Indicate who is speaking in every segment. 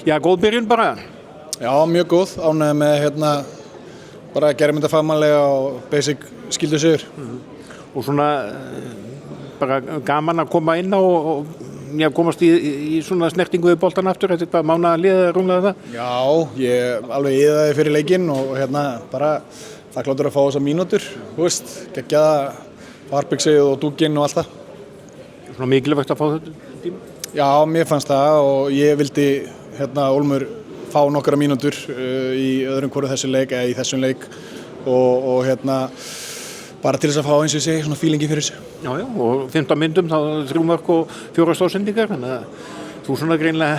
Speaker 1: Já, góð byrjun bara.
Speaker 2: Já, mjög góð, ánægður með bara gerum þetta fagmannlega og basic skildu sigur.
Speaker 1: Og svona bara gaman að koma inn á og komast í svona snertingu við boltan aftur, þetta hvað mánaðar liðið rúmlega það?
Speaker 2: Já, ég alveg íðaði fyrir leikinn og bara þakkláttur að fá þessar mínútur, þú veist, geggjaða farbyxið og dúkinn og allt það.
Speaker 1: Svona mikilvægt að fá þetta tíma?
Speaker 2: Já, mér fannst það og ég vildi Olmur fá nokkra mínútur í öðrum hvoru þessu leik eða í þessum leik og bara til þess að fá eins og ég segi svona feelingi fyrir þessu.
Speaker 1: Já, og 15 myndum þá 3 mörk og 4 stóðsendingar, þannig að þú svona greinlega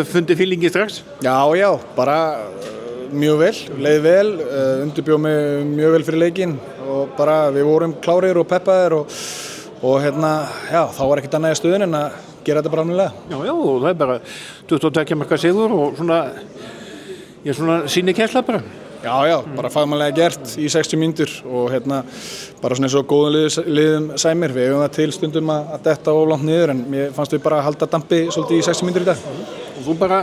Speaker 1: fundið feelingi strax?
Speaker 2: Já, bara mjög vel, leið vel, undirbjóð mig mjög vel fyrir leikinn og bara við vorum klárir og peppaðir og þá var ekkert annað í stöðun en að gera þetta bara almennilega.
Speaker 1: Já, og það er bara 22 marka sigur og svona síni kænsla bara.
Speaker 2: Já, bara fagmannlega gert í 60 mínútur og bara svona eins og góðum liðum sæmir. Við hefum það til stundum að detta of langt niður en mér fannst við bara að halda dampi svolítið í 60 mínútur í dag.
Speaker 1: Og þú bara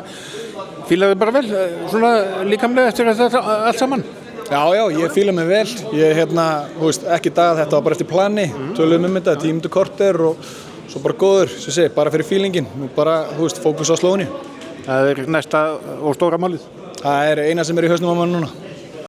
Speaker 1: fílaði bara vel, svona líkamlega eftir þetta allt saman?
Speaker 2: Já, ég fíla mig vel. Ég þú veist, ekki dag, þetta var bara eftir plani. Töluðum þetta, 10 mínútur korter og svo bara góður, sem sé, bara fyrir fílingin. Nú bara, þú veist, fókus á slóðinni.
Speaker 1: Það er næsta og stóra málið?
Speaker 2: Það er eina sem er í hausnum á mann núna.